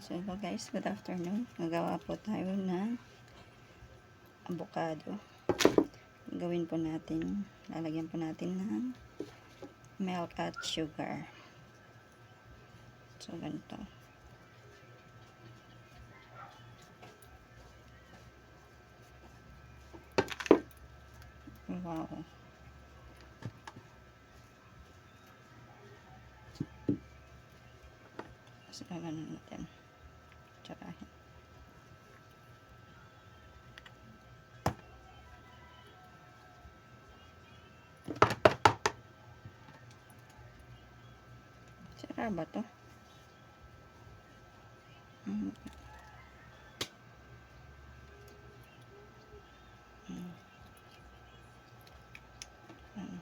So hello guys, good afternoon. Nagawa po tayo ng avocado. Gawin po natin, lalagyan po natin ng milk at sugar. So ganito. Wow. So ganun natin. Tsarahin. Tsara ba to? Mm. Mm. Mm.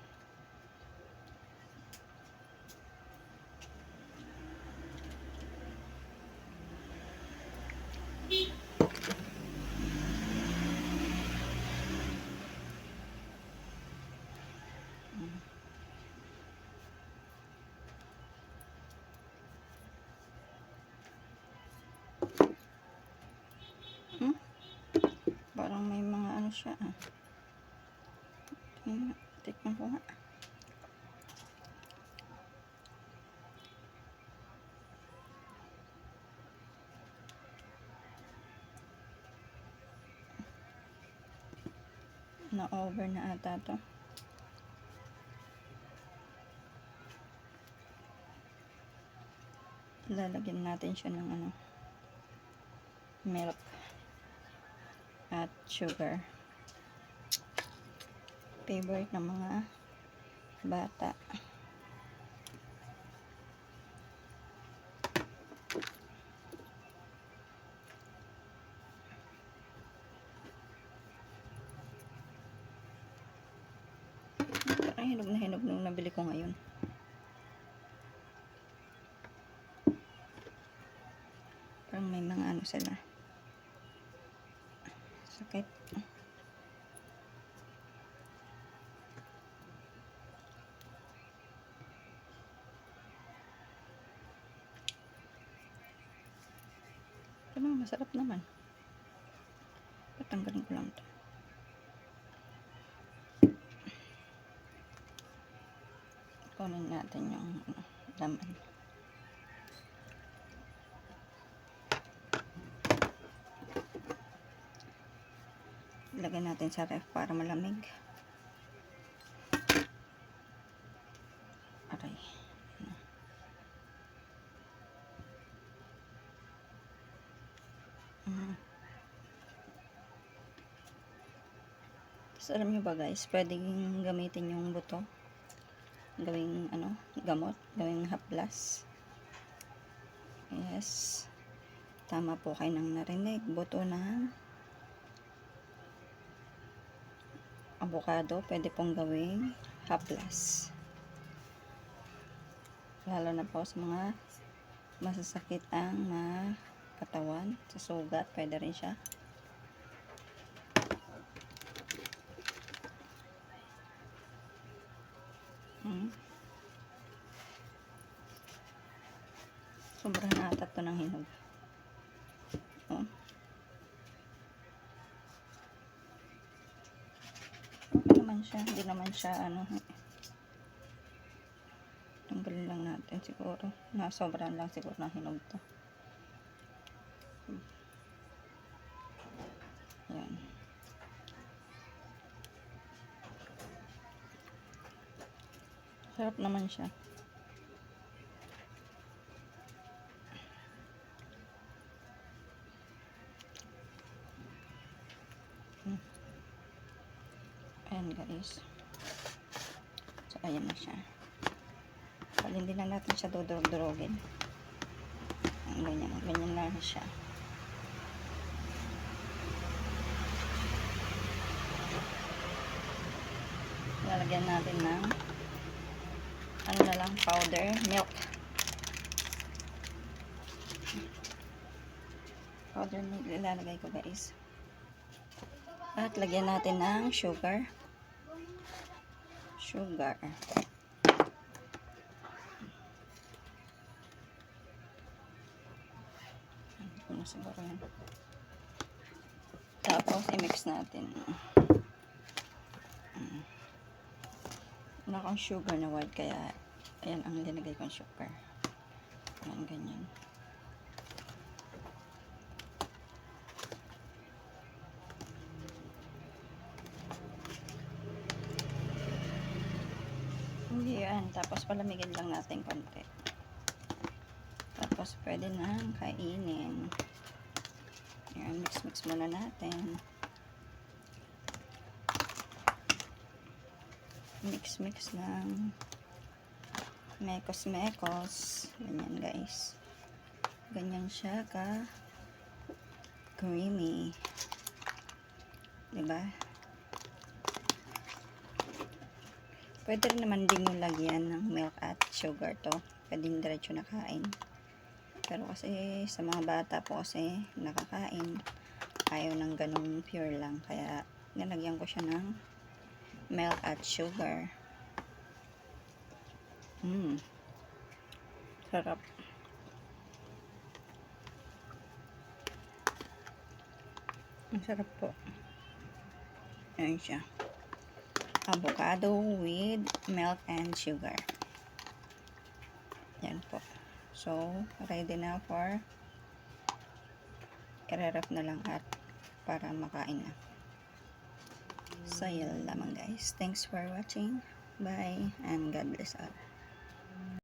Hmm? Parang may mga ano siya ah. Tikman ko nga. Na-over na ata to. Lalagyan natin siya ng ano, milk at sugar. Favorite ng mga bata. Parang hinog na hinog nung nabili ko ngayon. Parang may mga ano sila. Sakit. Pero masarap naman. Patanggalin ko lang ito. Kunin natin yung ano, laman. Ilagay natin sa ref para malamig. Aray. Tapos alam nyo ba guys, pwedeng gamitin yung buto. Gawing ano, gamot. Gawing haplas. Yes. Tama po kayo nang narinig. Buto ng avocado. Pwede pong gawing haplas. Lalo na po sa mga masasakit ang katawan. Sa sugat, pwede rin siya. Sobrang ata to ng hinog. Oh. Okay naman siya. Hindi naman siya ano. Tanggalin lang natin siguro. Sobrang lang siguro ng hinog to. Yan. Sarap naman siya. Ayan guys. So ayan na siya. Bali hindi na natin siya dudurog-durogin. Ganyan lang siya. Lalagyan natin ng ano na lang, powder milk. Powder milk ilalagay ko guys. At lagyan natin ng sugar. na siguro yan. Tapos, i-mix natin. Wala akong sugar na white, kaya ayan ang linagay kong sugar. Ayan, ganyan. Hindi yan. Tapos palamigin lang natin konti. Tapos pwede nang kainin. Ayan, mix muna natin. Mix lang. Mekos. Ganyan guys. Ganyan siya ka creamy. Diba? Pwede rin naman din yung lagyan ng milk at sugar to. Pwede yung diretso na kain. Pero kasi sa mga bata po kasi nakakain. Ayaw ng ganong pure lang. Kaya nilagyan ko siya ng milk at sugar. Sarap. Ang sarap po. Ayan siya. Avocado with milk and sugar. Yan po. So, ready na for i-ref na lang at para makain na. So, yun lamang guys. Thanks for watching. Bye and God bless all.